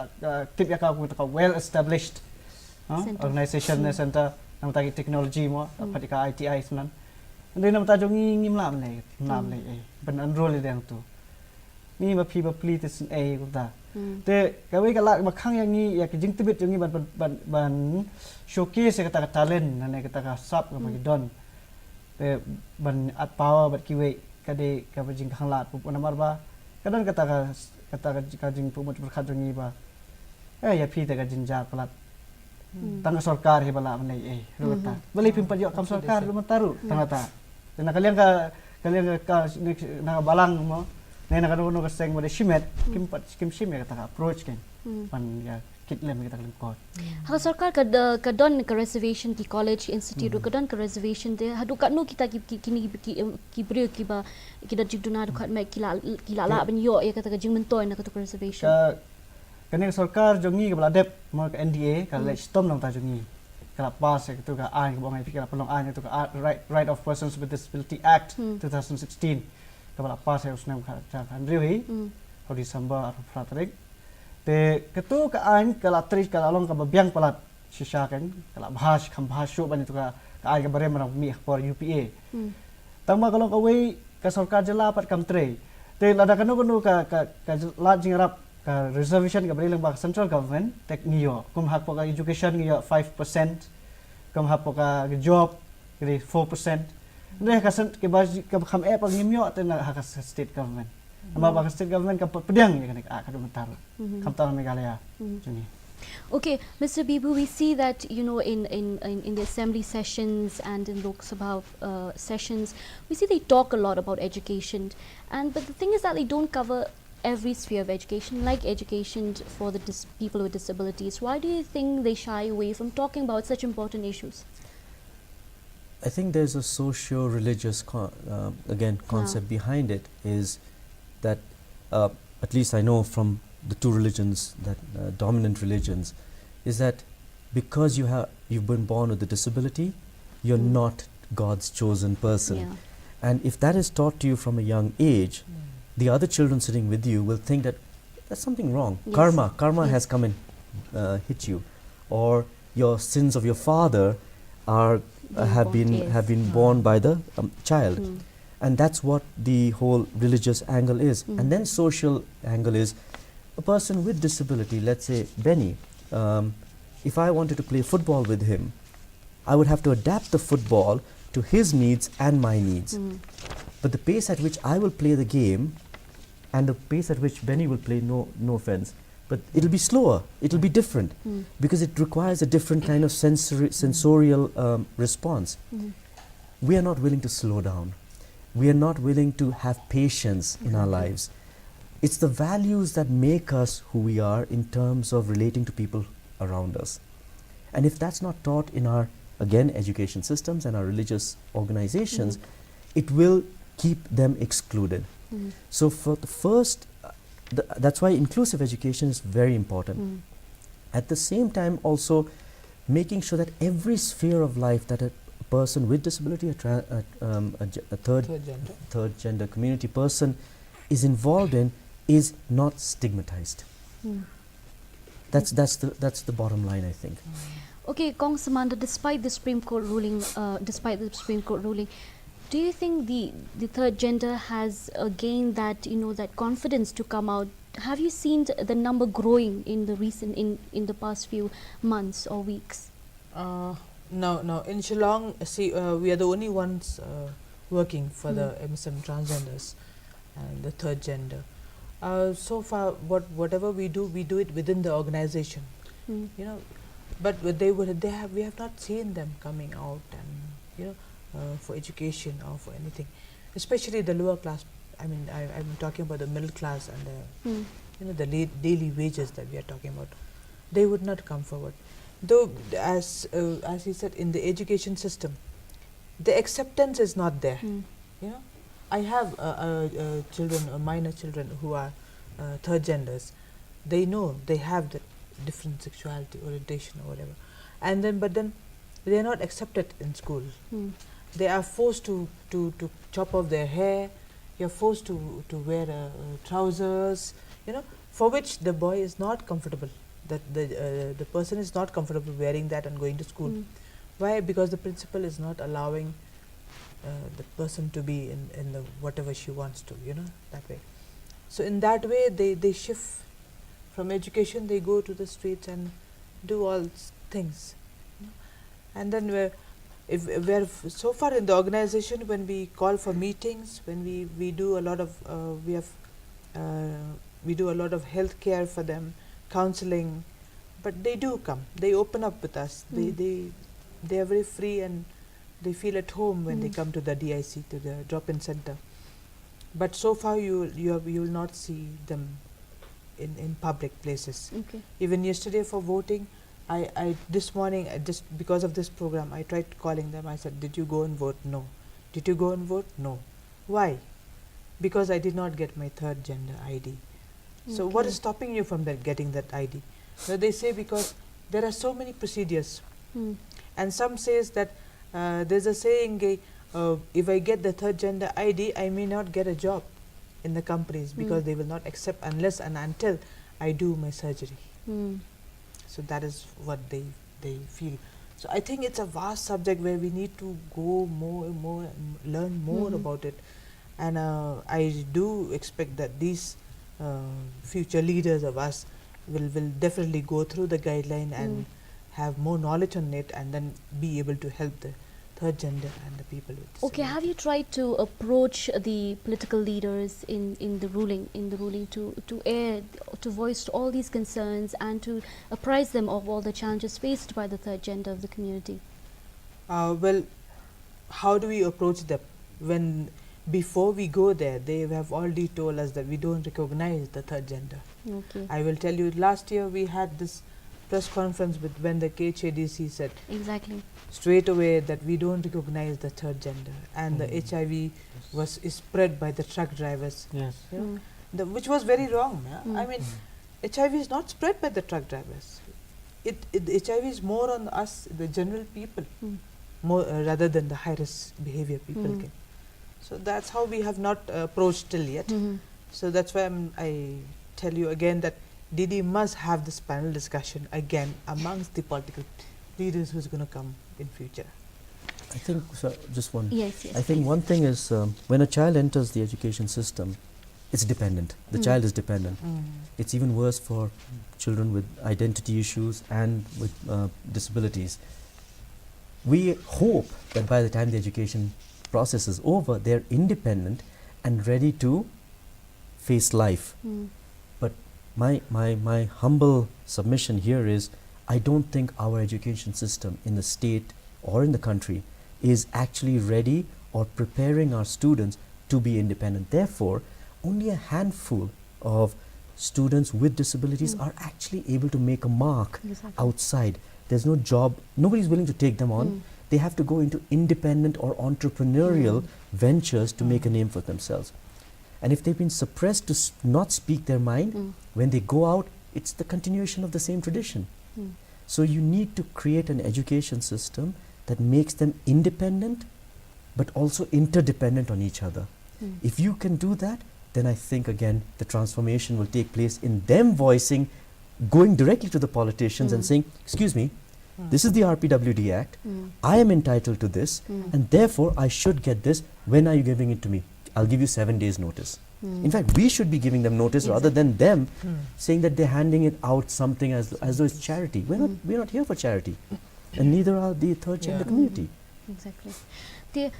tip ya ka ku ta well established organization center nam ta technology mo patika ITI senan ndai nam ta jungi ngimla mle nam le ban enroll dia tu ni ma phi ba pli tis a ku ta te ka we ka la ma khang yang ni ya ki jing tibet jing ni ban showcase ka ta talent na ne ka ta sap ka ma don te ban at power bat ki we ka de ka ba jing khang lat pu na mar ba ka don ka jing pu mo khat jing ni ba ya phi ta ka jin ja plat tang sarkar he bala ma nei ru ta bali pim pa yo kam sarkar lu ma taru tang ta te na kalian ka na balang mo Nai nak ada ka seng mo de shimet kim shimet kata approach kan pan ya kit lem kita kelim kot Ha sarkar ka don ka reservation ki college institute ka don ka reservation de hadu ka no kita kini ki brio ki ba kita jigduna khat mai kila la ben yo ya kata ka jing mentoy na ka to reservation ka kene sarkar jongi ka bala dep mo ka NDA ka lech tom nang ta jongi kala pass ka tu ka an ka bongai fikira pelong an tu ka right of persons with disability act 2016 kepala pas saya usnam kan riui ho December atau Fratrik te ketu ka an kala tris kala long ka babyang palat shisha kan kala bahas kham bahas shu ban itu ka ai ka bare marang mi por UPA tama kalong ka wei ka sarkar jela pat kam tre te lada kanu ka la jing rap ka reservation ka bare lang ba central government tek ngiyo kum hak po ka education ngiyo 5% kum hak po ka job kri 4% Neh kasan ke baji ke kham pag ngimyo atena hak state government. Ama ba state government ka pedang ya kan ka du mentar. Kham ta Meghalaya. Juni. Okay, Mr. Bibu, we see that in the assembly sessions and in Lok Sabha sessions, we see they talk a lot about education, but the thing is that they don't cover every sphere of education, like education for the people with disabilities. Why do you think they shy away from talking about such important issues? I think there's a socio-religious concept behind it, is that at least I know from the two religions, that dominant religions, is that because you've been born with a disability, you're not God's chosen person. And if that is taught to you from a young age, the other children sitting with you will think that there's something wrong. Karma has come and hit you, or your sins of your father have been borne by the child. And that's what the whole religious angle is. And then social angle is a person with disability, let's say Benny, if I wanted to play football with him, I would have to adapt the football to his needs and my needs. But the pace at which I will play the game and the pace at which Benny will play, no offense, but it'll be slower, it'll be different, because it requires a different kind of sensorial response. We are not willing to slow down. We are not willing to have patience in our lives. It's the values that make us who we are in terms of relating to people around us. And if that's not taught in our, again, education systems and our religious organizations, it will keep them excluded. So for the first, that's why inclusive education is very important. At the same time, also making sure that every sphere of life that a person with disability, a third gender community person is involved in, is not stigmatized. That's the bottom line, I think. Okay, Kong Samanda, despite the Supreme Court ruling, do you think the third gender has gained that that confidence to come out? Have you seen the number growing in the past few months or weeks? No. In Shillong, see, we are the only ones working for the MSM transgenders and the third gender. So far, whatever we do it within the organization. But we have not seen them coming out and for education or for anything, especially the lower class. I mean, I'm talking about the middle class and the daily wages that we are talking about, they would not come forward. Though, as he said, in the education system, the acceptance is not there. I have children, minor children who are third genders. They know they have the different sexuality, orientation, or whatever, but then they are not accepted in school. They are forced to chop off their hair. You're forced to wear trousers, for which the boy is not comfortable. That the person is not comfortable wearing that and going to school. Why? Because the principal is not allowing the person to be in the whatever she wants to, that way. So in that way, they shift from education. They go to the streets and do all things. And then we're so far in the organization, when we call for meetings, when we do a lot of we do a lot of health care for them, counseling, but they do come. They open up with us. They are very free and they feel at home when they come to the DIC, to the drop-in center. But so far you will not see them in public places. Okay. Even yesterday for voting, I this morning, just because of this program, I tried calling them. I said, did you go and vote? No. Did you go and vote? No. Why? Because I did not get my third gender ID. So what is stopping you from getting that ID? So they say because there are so many procedures. And some says that there's a saying, if I get the third gender ID, I may not get a job in the companies because they will not accept unless and until I do my surgery. So that is what they feel. So I think it's a vast subject where we need to go more and more and learn more about it. And I do expect that these future leaders of us will definitely go through the guideline and have more knowledge on it, and then be able to help the third gender and the people with disability. Okay, have you tried to approach the political leaders in the ruling to voice all these concerns and to apprise them of all the challenges faced by the third gender of the community? Well, how do we approach them? When before we go there, they have already told us that we don't recognize the third gender. Okay. I will tell you, last year we had this press conference when the KHADC said Exactly. straight away that we don't recognize the third gender, and the HIV is spread by the truck drivers. Yes. Which was very wrong. I mean, HIV is not spread by the truck drivers. HIV is more on us, the general people, more rather than the high risk behavior people can. So that's how we have not approached till yet. So that's why I tell you again that DD must have this panel discussion again amongst the political leaders who's going to come in future. I think, just one. Yes, I think one thing is when a child enters the education system, it's dependent. The child is dependent. It's even worse for children with identity issues and with disabilities. We hope that by the time the education process is over, they're independent and ready to face life. But my humble submission here is, I don't think our education system in the state or in the country is actually ready or preparing our students to be independent. Therefore, only a handful of students with disabilities are actually able to make a mark outside. There's no job, nobody's willing to take them on. They have to go into independent or entrepreneurial ventures to make a name for themselves. And if they've been suppressed to not speak their mind, when they go out, it's the continuation of the same tradition. So you need to create an education system that makes them independent, but also interdependent on each other. If you can do that, then I think again the transformation will take place in them voicing, going directly to the politicians and saying, excuse me, this is the RPWD Act, I am entitled to this, and therefore I should get this. When are you giving it to me? I'll give you 7 days notice. In fact, we should be giving them notice rather than them saying that they're handing it out something as though it's charity. We're not here for charity, and neither are the third gender community. Exactly. The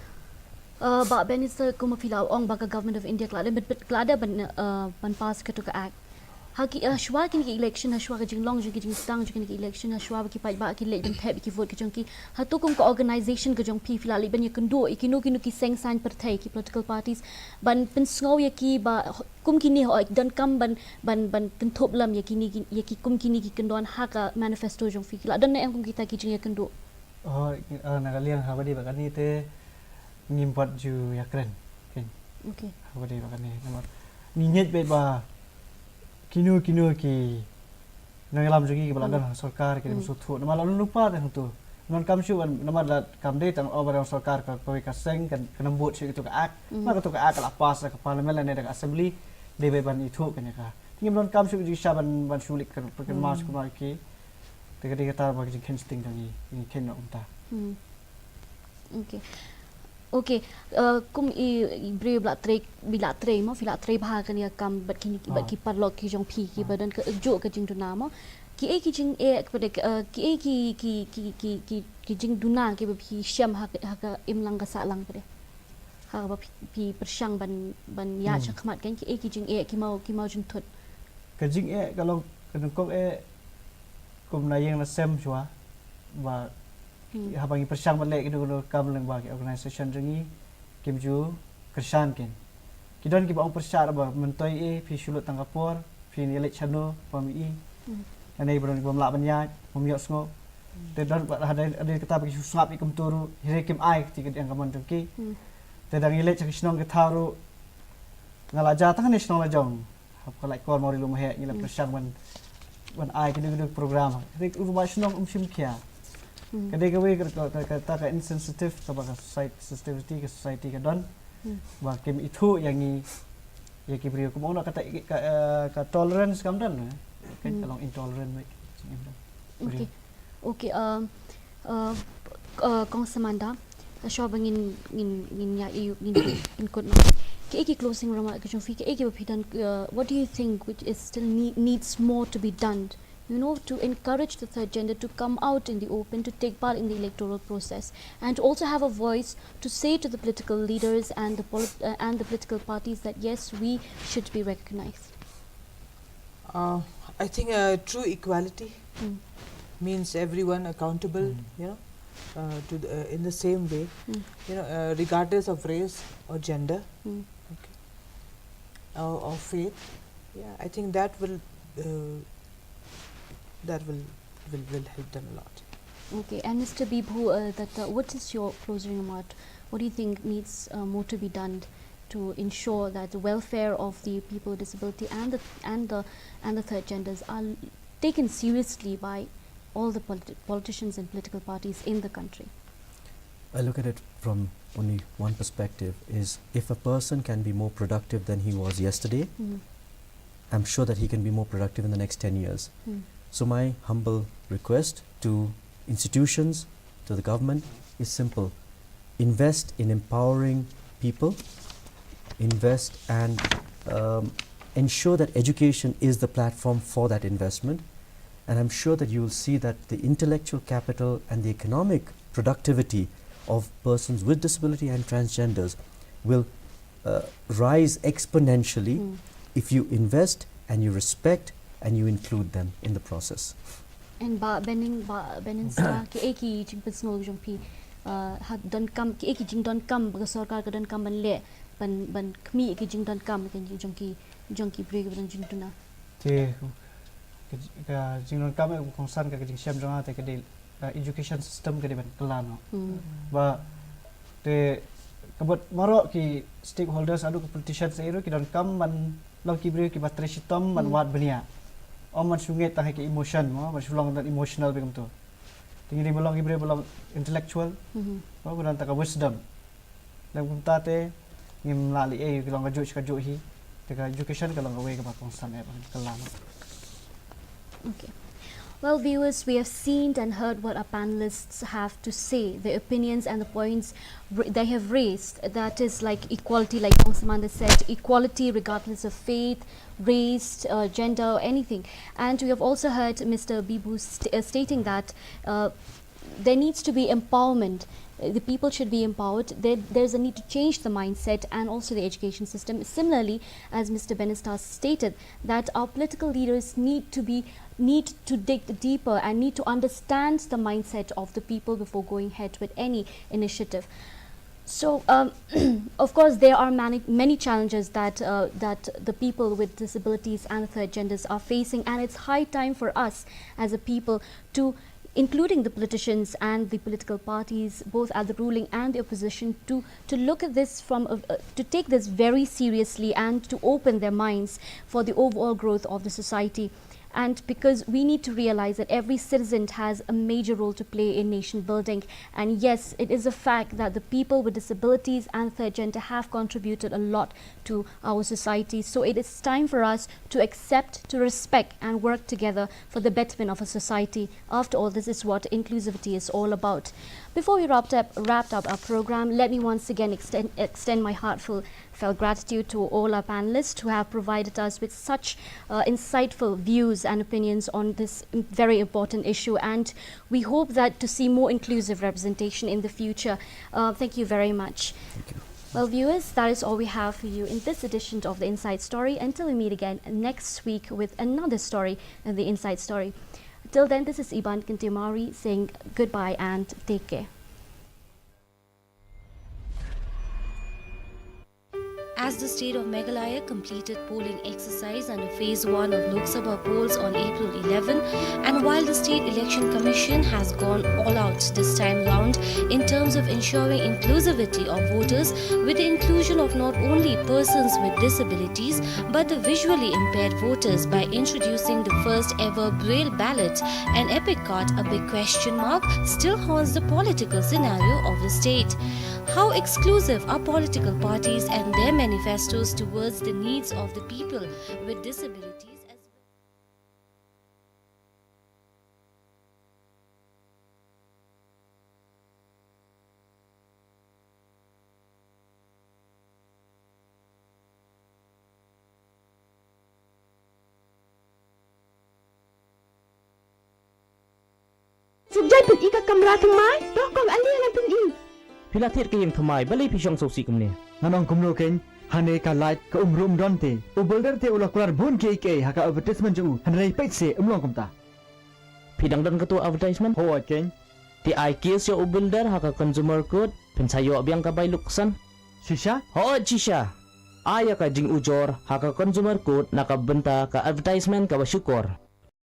ba Benista kuma filau ong baga government of India klada but klada ban pass ketuka act. haki shwa kin ki election shwa ka jing long jing jing stang jing ki election shwa ki pai ba ki le jing thep ki vote ki jong ki hatu kum ko organization ka jong pi filali ban ye kendo ikino kino ki seng sign partai ki political parties ban pen sngau ye ki ba kum kini ho dan kam ban pen thop lam ye ki kum kini ki kendon ha ka manifesto jong fi la dan ne em kum kita ki jing ye kendo nakaliang habadi bakani te ngimpot ju yakren ken okay habadi bakani nomor ninyet be ba kinu ki nangalam jugi ki baladan sarkar ki suthu nama lalu lupa teh tu non kam shu nama da kam de tang over sarkar ka koi ka seng kan kanambut shu itu ka ak maka tu ka ak la pas ka parliament la ne da assembly de be ban itu kan ka tingim non kam shu ju shaban ban shulik kan mas ku mai ki te ka tar ba ki ken sting dangi ni ken no unta okay okay kum I brave la tre mo fila tre bha kan ya kam bat ki parlok ki jong phi ki badan ka jo ka jing duna mo ki jing pada ki jing duna ki bi syam ha ka imlang ka sa lang pada ha ba pi persyang ban ya chakmat kan ki jing ki mau jing thot ka jing kalau kan kok kum na yang na sem chua ba habangi persyang balek ki do kam leng ba ki organisation ringi kim ju kersan ken ki don ki ba persyar ba mentoi pi sulut tangapor pi ni lek chano pami anei bron bom la banya bom yok sngo te don ba ada kita bagi susap ikum turu hire kim ai ti ki yang kamon ki te dang ile chak snong ki tharu ngala ja tang ni snong la jong hab ka lai kor mori lu he ni la persyang ban ai ki du program rik u ba snong sim kia kadai kawe kata ka insensitive ka ba sensitivity ka society ka don ba kem itu yang ni ya ki brio ko mo kata ka tolerance kam dan kan kalau intolerant okay kong samanda sho bangin in ya in kod ki closing remark ka fi ki baphidan what do you think which is still needs more to be done to encourage the third gender to come out in the open, to take part in the electoral process, and to also have a voice to say to the political leaders and the political parties that yes, we should be recognized. I think true equality means everyone accountable, in the same way, regardless of race or gender, or faith. Yeah, I think that will help them a lot. Okay, and Mr. Bibhu, what is your closing remark? What do you think needs more to be done to ensure that the welfare of the people with disability and the third genders are taken seriously by all the politicians and political parties in the country? I look at it from only one perspective, is if a person can be more productive than he was yesterday, I'm sure that he can be more productive in the next 10 years. So my humble request to institutions, to the government is simple. Invest in empowering people, invest and ensure that education is the platform for that investment. And I'm sure that you will see that the intellectual capital and the economic productivity of persons with disability and transgenders will rise exponentially if you invest and you respect and you include them in the process. And benin sta ki eki chimpen sno jong pi had don kam ki eki jing don kam ba sarkar ka don kam ban le ban khmi ki jing don kam kan jong ki break ban jing tuna te ka jing don kam ko konsan ka jing syam jong te ka de education system ka de ban kelan ba te kabut marok ki stakeholders adu ke politicians ero ki don kam ban lo ki break ki batre sitom ban wat benia man sungai tah ke emotion man sulang dan emotional begam tu tinggi belong ibre belong intellectual bukan tak wisdom dan kunta te ngim lali kelong kaju hi teka education kelong away ke bakong san kelang. Okay. Well, viewers, we have seen and heard what our panelists have to say, their opinions and the points they have raised. That is like equality, like Samanda said, equality regardless of faith, race, gender, or anything. And we have also heard Mr. Bibhu stating that there needs to be empowerment. The people should be empowered. There's a need to change the mindset and also the education system. Similarly, as Mr. Benestas stated, that our political leaders need to dig deeper and need to understand the mindset of the people before going ahead with any initiative. So, of course, there are many challenges that the people with disabilities and third genders are facing, and it's high time for us as a people to, including the politicians and the political parties, both at the ruling and the opposition, to look at this to take this very seriously and to open their minds for the overall growth of the society. And because we need to realize that every citizen has a major role to play in nation building. And yes, it is a fact that the people with disabilities and third gender have contributed a lot to our society. So it is time for us to accept, to respect and work together for the betterment of a society. After all, this is what inclusivity is all about. Before we wrapped up our program, let me once again extend my heartfelt gratitude to all our panelists who have provided us with such insightful views and opinions on this very important issue, and we hope that to see more inclusive representation in the future. Thank you very much. Thank you. Well, viewers, that is all we have for you in this edition of the Inside Story. Until we meet again next week with another story in the Inside Story. Till then, this is Iban Kintimari saying goodbye and take care. As the state of Meghalaya completed polling exercise under Phase 1 of Lok Sabha polls on April 11, and while the State Election Commission has gone all out this time round in terms of ensuring inclusivity of voters with the inclusion of not only persons with disabilities but the visually impaired voters by introducing the first ever Braille ballot, an epic card, a big question mark still haunts the political scenario of the state. How exclusive are political parties and their manifestos towards the needs of the people with disabilities as well? Sejak ika kamera kemai, dah kau alih nak pergi. Pilatit kayong thamai balay pisyong sosi kumne. Nanong kumno ken hane ka light ka umrum donte. Ubulder te ulah kular bun ke haka advertisement ju hanrei petse umlong kumta. Pidang dan ketua advertisement. Ho ken Ti IKS yo ubelder haka consumer code pensayo abiyang kabay luksan. shisha Ho chisha. Aya ka jing ujor haka consumer code nakabenta ka advertisement ka basyukor.